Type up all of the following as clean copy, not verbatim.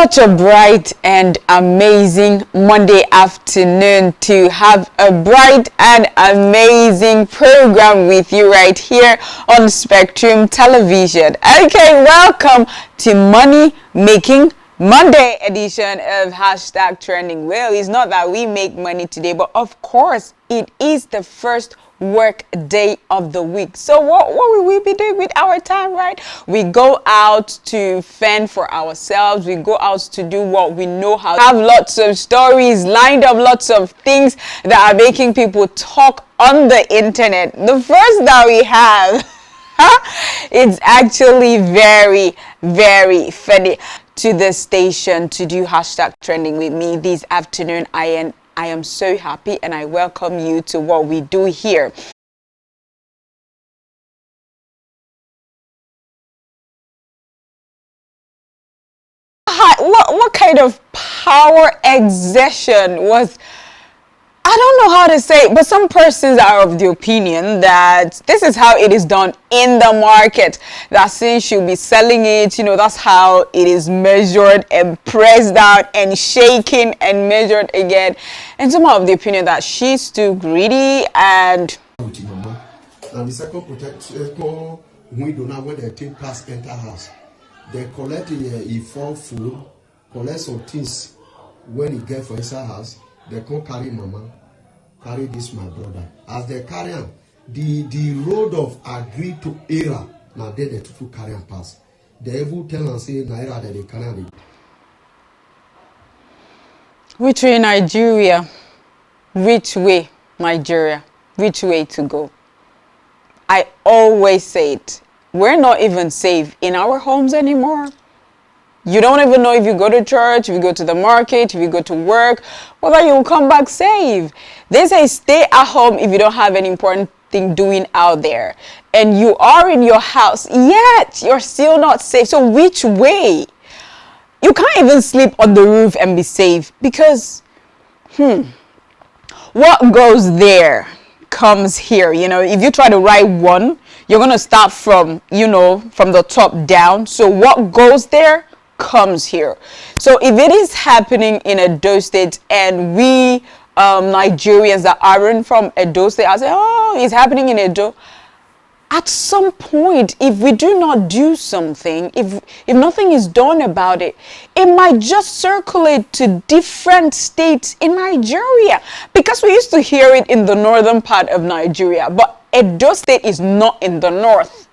Such a bright and amazing Monday afternoon to have a bright and amazing program with you right here on Spectrum Television. Okay, welcome to Money Making Monday edition of Hashtag Trending. Well, it's not that we make money today, but of course it is the first work day of the week. So what will we be doing with our time, right? We go out to fend for ourselves. We go out to do what we know how. Have lots of stories lined up, lots of things that are making people talk on the internet. The first that we have, it's actually very, very funny. To the station to do Hashtag Trending with me this afternoon. I am so happy and I welcome you to what we do here. What kind of power exertion was, I don't know how to say it, but some persons are of the opinion that this is how it is done in the market, that since she'll be selling it, that's how it is measured and pressed down and shaken and measured again. And some are of the opinion that she's too greedy. And the second protector, we do not when they take pass enter house, they collect a fall food, collect some things when he get for inside house. They come carry mama, carry this my brother. As they carry him, the road of agree to era, now they to carry him pass. They even tell and say na era that they carry him. Which way Nigeria? Which way Nigeria? Which way to go? I always say it. We're not even safe in our homes anymore. You don't even know if you go to church, if you go to the market, if you go to work, whether you'll come back safe. They say stay at home if you don't have any important thing doing out there. And you are in your house, yet you're still not safe. So which way? You can't even sleep on the roof and be safe because, what goes there comes here. If you try to write one, you're going to start from, from the top down. So what goes there comes here. So if it is happening in Edo State and we Nigerians that aren't from Edo State, I say, oh, it's happening in Edo. At some point, if we do not do something, if nothing is done about it, it might just circulate to different states in Nigeria. Because we used to hear it in the northern part of Nigeria, but Edo State is not in the north.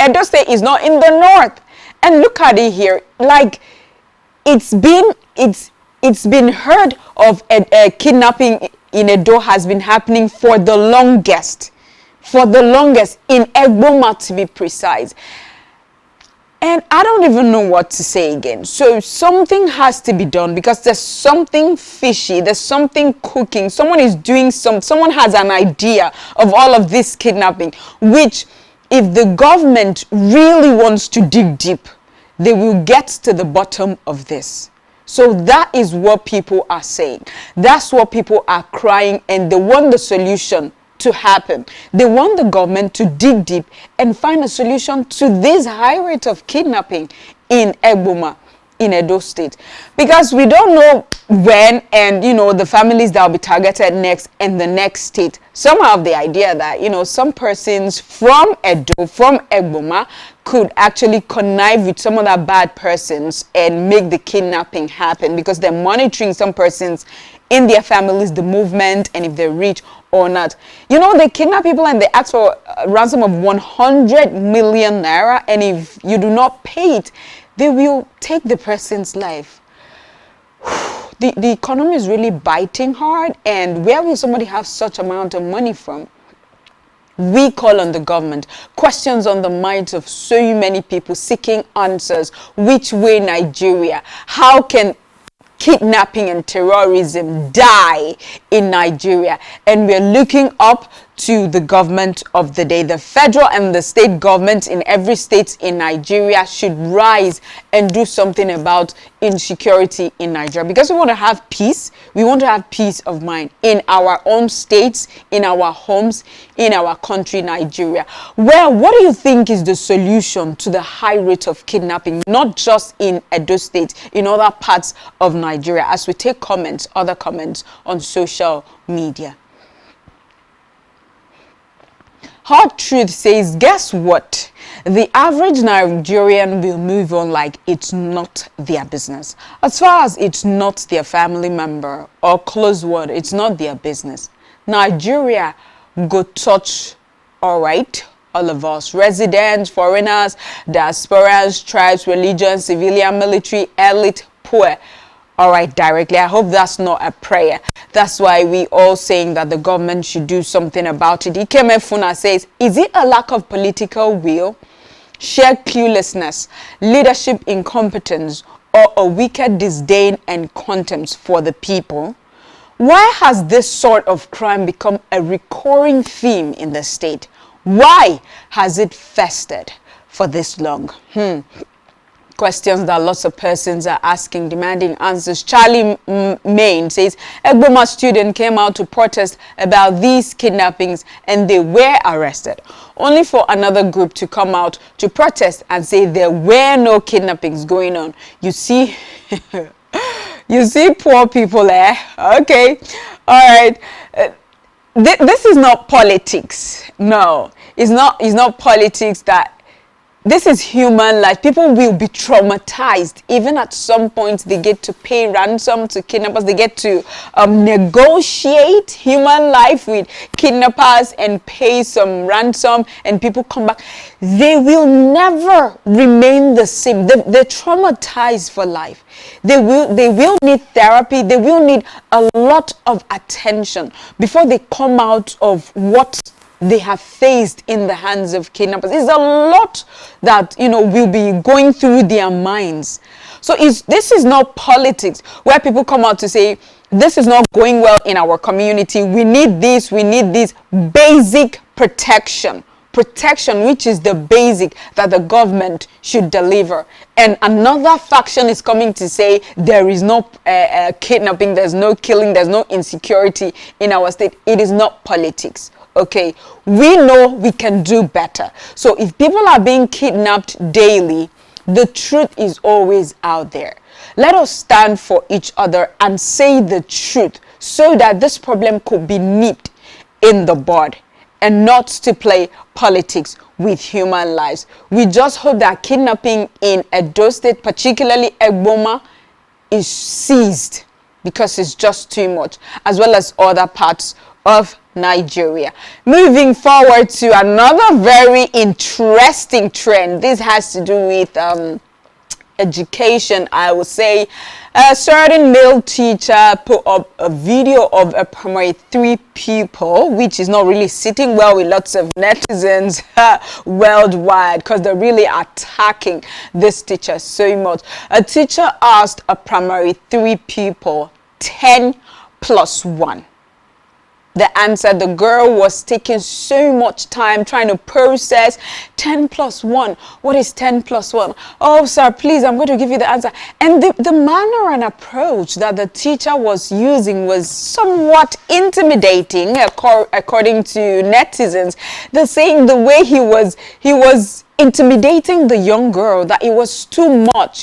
Edo State is not in the north. And look at it here, like it's been heard of a kidnapping in Edo has been happening for the longest in Egboma to be precise. And I don't even know what to say again. So something has to be done because there's something fishy, there's something cooking. Someone is doing someone has an idea of all of this kidnapping, which if the government really wants to dig deep, they will get to the bottom of this. So that is what people are saying. That's what people are crying, and they want the solution to happen. They want the government to dig deep and find a solution to this high rate of kidnapping in Egboma, in Edo State, because we don't know when and the families that will be targeted next in the next state. Some have the idea that some persons from Edo, from Egboma, could actually connive with some other bad persons and make the kidnapping happen because they're monitoring some persons in their families, the movement, and if they're rich or not. They kidnap people and they ask for a ransom of 100 million naira, and if you do not pay it, they will take the person's life. The economy is really biting hard, and where will somebody have such amount of money from? We call on the government. Questions on the minds of so many people seeking answers. Which way Nigeria? How can kidnapping and terrorism die in Nigeria? And we're looking up to the government of the day. The federal and the state government in every state in Nigeria should rise and do something about insecurity in Nigeria, because we want to have peace. We want to have peace of mind in our own states, in our homes, in our country, Nigeria. Well, what do you think is the solution to the high rate of kidnapping, not just in Edo State, in other parts of Nigeria, as we take comments, other comments on social media? Hard Truth says, guess what? The average Nigerian will move on like it's not their business. As far as it's not their family member or close one, it's not their business. Nigeria go touch, all right, all of us, residents, foreigners, diasporans, tribes, religion, civilian, military, elite, poor. All right, directly. I hope that's not a prayer. That's why we all saying that the government should do something about it. Ikeme Funa says, is it a lack of political will, shared cluelessness, leadership incompetence, or a wicked disdain and contempt for the people? Why has this sort of crime become a recurring theme in the state? Why has it festered for this long? Questions that lots of persons are asking, demanding answers. Charlie Main says, Egboma student came out to protest about these kidnappings and they were arrested, only for another group to come out to protest and say there were no kidnappings going on. You see, you see poor people there. Okay, all right. This is not politics. No, it's not politics. That this is human life. People will be traumatized. Even at some point, they get to pay ransom to kidnappers. They get to negotiate human life with kidnappers and pay some ransom, and people come back. They will never remain the same. They're traumatized for life. They will need therapy. They will need a lot of attention before they come out of what they have faced in the hands of kidnappers. It's a lot that, will be going through their minds. So this is not politics where people come out to say, this is not going well in our community. We need this basic protection, which is the basic that the government should deliver. And another faction is coming to say there is no kidnapping, there's no killing, there's no insecurity in our state. It is not politics. Okay, we know we can do better. So if people are being kidnapped daily, the truth is always out there. Let us stand for each other and say the truth so that this problem could be nipped in the bud and not to play politics with human lives. We just hope that kidnapping in Edo State, particularly Egboma, is ceased, because it's just too much, as well as other parts of Nigeria. Moving forward to another very interesting trend. This has to do with education, I would say. A certain male teacher put up a video of a primary 3 pupil, which is not really sitting well with lots of netizens worldwide, because they're really attacking this teacher so much. A teacher asked a primary 3 pupil 10 plus 1. The answer, the girl was taking so much time trying to process 10 plus 1. What is 10 plus 1? Oh, sir, please, I'm going to give you the answer. And the manner and approach that the teacher was using was somewhat intimidating, according to netizens. They're saying the way he was intimidating the young girl, that it was too much,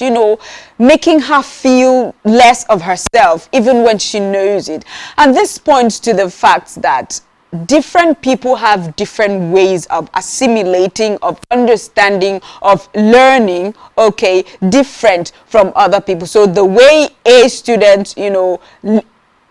making her feel less of herself, even when she knows it. And this points to the fact that different people have different ways of assimilating, of understanding, of learning, okay, different from other people. So the way a student,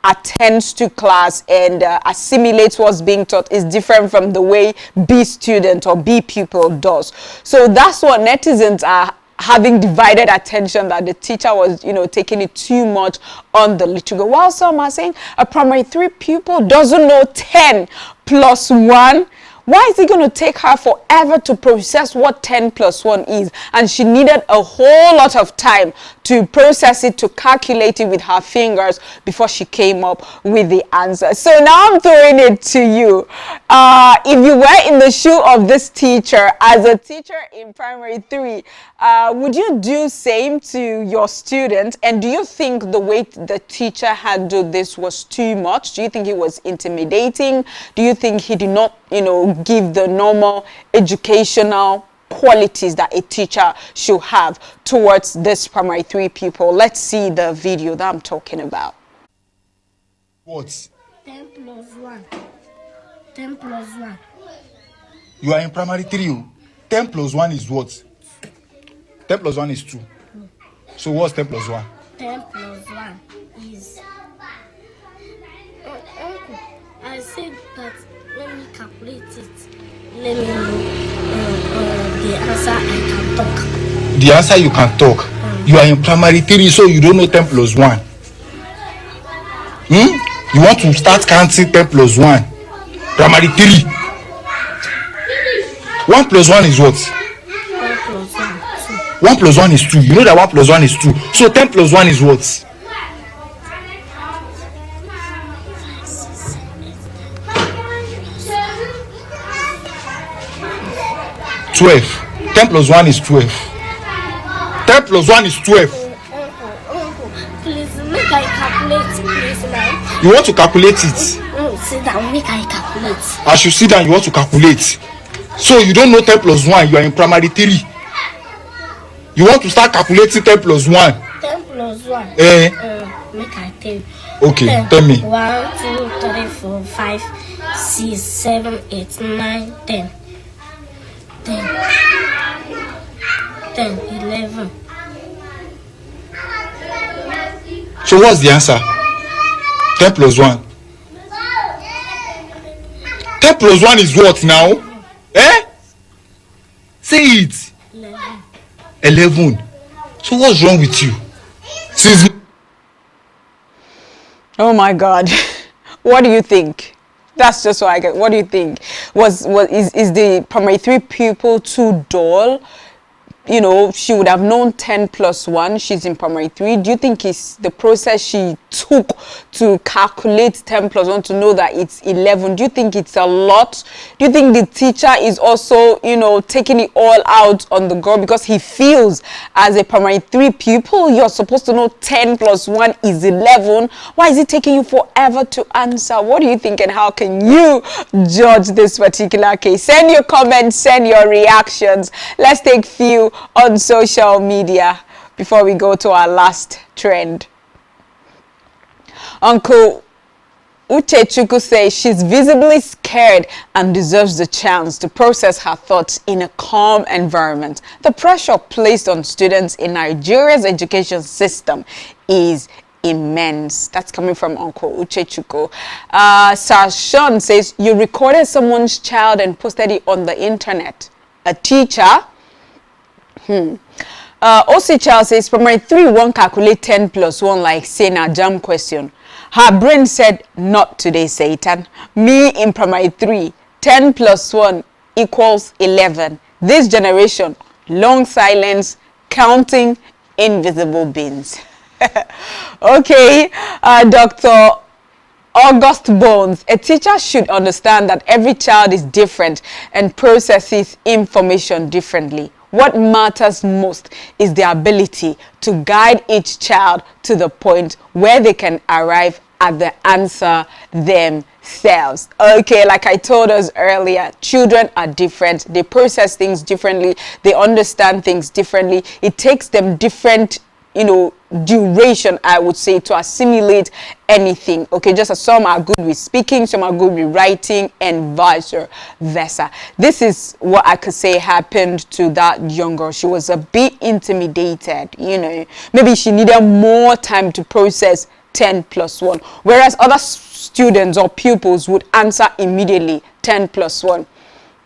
attends to class and assimilates what's being taught is different from the way B student or B pupil does. So that's what netizens are having divided attention, that the teacher was, taking it too much on the little girl. While some are saying a primary 3 pupil doesn't know 10 plus 1. Why is it going to take her forever to process what 10 plus 1 is? And she needed a whole lot of time to process it, to calculate it with her fingers before she came up with the answer. So now I'm throwing it to you. If you were in the shoe of this teacher, as a teacher in primary 3, would you do same to your students? And do you think the way the teacher handled this was too much? Do you think it was intimidating? Do you think he did not, give the normal educational qualities that a teacher should have towards this primary 3 people? Let's see the video that I'm talking about. What? 10 plus 1. 10 plus 1. You are in primary 3. 10 plus 1 is what? 10 plus 1 is 2. So what's 10 plus 1? 10 plus 1 is... Uncle, I said that let me calculate it. Let me know the answer I can talk. The answer you can talk. You are in primary 3, so you don't know 10 plus 1. You want to start counting 10 plus 1. Primary 3. 1 plus 1 is what? 1 plus 1, 2. 1 plus 1 is 2. You know that 1 plus 1 is 2. So 10 plus 1 is what? 12. 10 plus 1 is 12. 10 plus 1 is 12. Uncle, please make I calculate, please now. You want to calculate it? Sit down, make I calculate. As you sit down, you want to calculate. So you don't know 10 plus 1. You are in primary 3. You want to start calculating 10 plus 1. 10 plus 1. Make I tell you. Okay, 10. tell me. 1, 2, 3, 4, 5, 6, 7, 8, 9, 10. 10, 11. So what's the answer? 10 plus 1. 10 plus 1 is what now? Say it. 11. So what's wrong with you? Since... Oh my God. What do you think? That's just what I get. What do you think? Is the primary 3 pupil too dull? She would have known 10 plus 1. She's in primary 3. Do you think it's the process she took to calculate 10 plus 1 to know that it's 11? Do you think it's a lot? Do you think the teacher is also, taking it all out on the girl because he feels as a primary 3 pupil, you're supposed to know 10 plus 1 is 11? Why is it taking you forever to answer? What do you think, and how can you judge this particular case? Send your comments, send your reactions. Let's take few on social media before we go to our last trend. Uncle Uchechukwu says she's visibly scared and deserves the chance to process her thoughts in a calm environment. The pressure placed on students in Nigeria's education system is immense. That's coming from Uncle Uchechukwu. Sir Sean says, you recorded someone's child and posted it on the internet. A teacher? OC Child says, primary 3 won't calculate 10 plus 1 like saying a jam question. Her brain said, not today, Satan. Me in primary 3, 10 plus 1 equals 11. This generation, long silence, counting invisible beans. Okay, Dr. August Bones, a teacher should understand that every child is different and processes information differently. What matters most is the ability to guide each child to the point where they can arrive at the answer themselves. Okay, like I told us earlier, children are different. They process things differently. They understand things differently. It takes them different duration, I would say, to assimilate anything. Okay, just as some are good with speaking, some are good with writing, and vice versa. This is what I could say happened to that young girl. She was a bit intimidated, maybe she needed more time to process 10 plus 1, whereas other students or pupils would answer immediately 10 plus 1.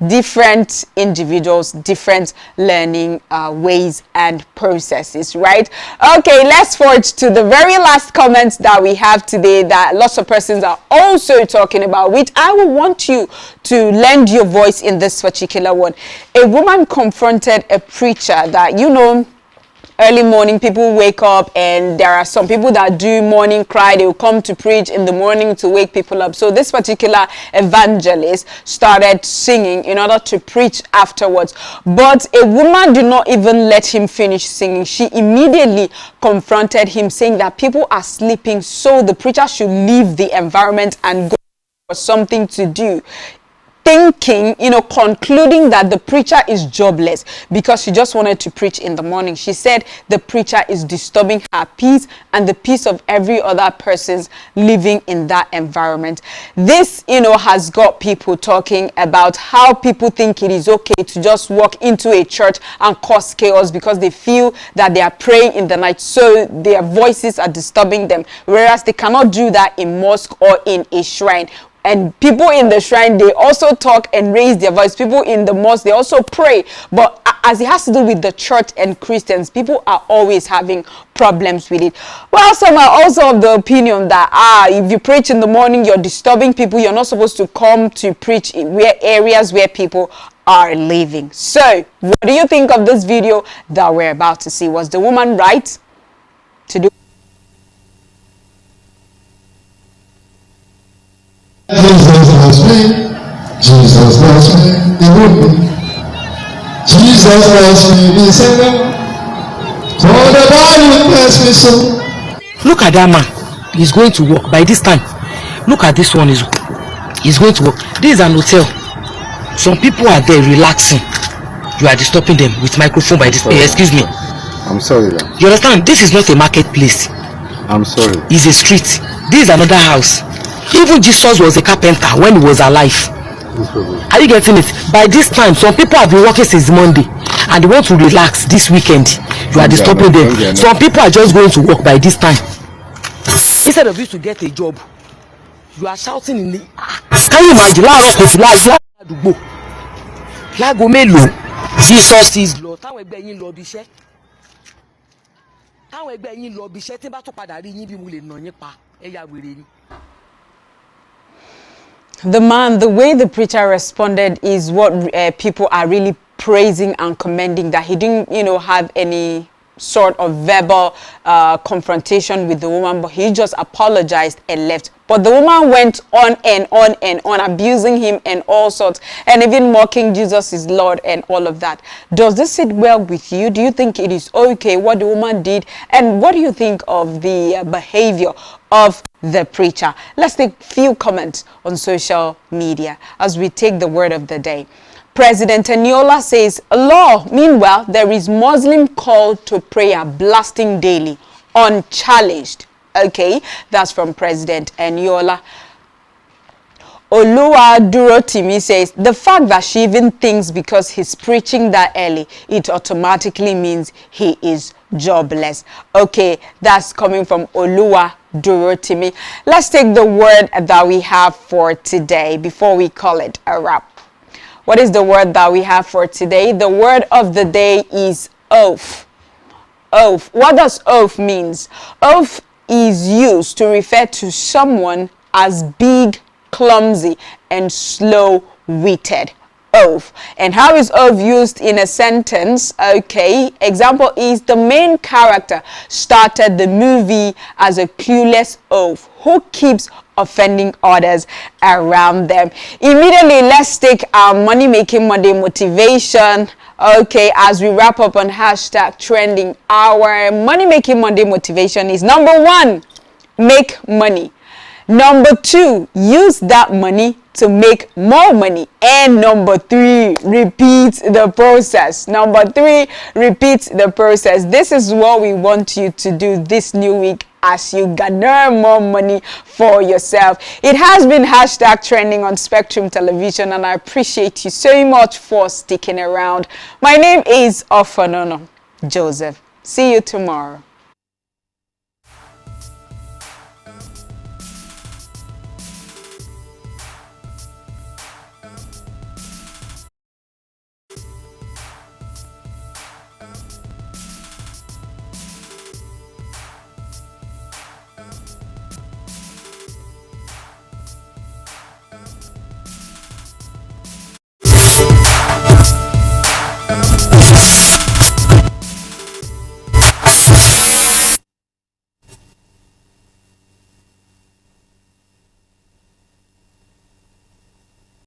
Different individuals, different learning ways and processes, right? Okay, let's forward to the very last comments that we have today that lots of persons are also talking about, which I will want you to lend your voice in this particular one. A woman confronted a preacher that, early morning, people wake up, and there are some people that do morning cry. They will come to preach in the morning to wake people up. So this particular evangelist started singing in order to preach afterwards. But a woman did not even let him finish singing. She immediately confronted him, saying that people are sleeping, so the preacher should leave the environment and go for something to do. Thinking, concluding that the preacher is jobless because she just wanted to preach in the morning. She said the preacher is disturbing her peace and the peace of every other person's living in that environment. This, has got people talking about how people think it is okay to just walk into a church and cause chaos because they feel that they are praying in the night, so their voices are disturbing them, whereas they cannot do that in mosque or in a shrine. And people in the shrine, they also talk and raise their voice. People in the mosque, they also pray. But as it has to do with the church and Christians, people are always having problems with it. Well, some are also of the opinion that, if you preach in the morning, you're disturbing people. You're not supposed to come to preach in areas where people are living. So, what do you think of this video that we're about to see? Was the woman right to do? Jesus loves me, Jesus loves me, he would be. Jesus loves me, he said, for the Bible tells me so. Look at that man, he's going to work by this time. Look at this one, he's going to work. This is an hotel. Some people are there relaxing. You are disturbing them with microphone by this. Excuse me. I'm sorry. You understand? This is not a marketplace. I'm sorry. It's a street. This is another house. Even Jesus was a carpenter when he was alive. Are you getting it? By this time, some people have been working since Monday and they want to relax this weekend. You are disturbing them. Some people are just going to work by this time. Instead of you to get a job, you are shouting in the... Can you imagine? Jesus is Lord. The man, the way the preacher responded is what people are really praising and commending, that he didn't, have any sort of verbal confrontation with the woman, but he just apologized and left. But the woman went on and on and on, abusing him and all sorts, and even mocking Jesus is Lord and all of that. Does this sit well with you? Do you think it is okay what the woman did? And what do you think of the behavior of the preacher? Let's take a few comments on social media as we take the word of the day. President Eniola says, law. Meanwhile, there is Muslim call to prayer blasting daily, unchallenged. Okay, that's from President Eniola. Oluwa Durotimi says, the fact that she even thinks because he's preaching that early, it automatically means he is jobless. Okay, that's coming from Oluwa Durotimi. Let's take the word that we have for today before we call it a wrap. What is the word that we have for today? The word of the day is oath. Oath. What does oath means? Oath is used to refer to someone as big, clumsy, and slow-witted. Oath. And how is oath used in a sentence? Okay, example is the main character started the movie as a clueless oaf who keeps offending others around them. Immediately, let's take our Money Making Monday motivation. Okay, as we wrap up on hashtag trending, our Money Making Monday motivation is: number 1, make money. Number 2, use that money to make more money. And number 3, repeat the process. Number 3, repeat the process. This is what we want you to do this new week as you garner more money for yourself. It has been hashtag trending on Spectrum Television, and I appreciate you so much for sticking around. My name is Ofanono Joseph. See you tomorrow.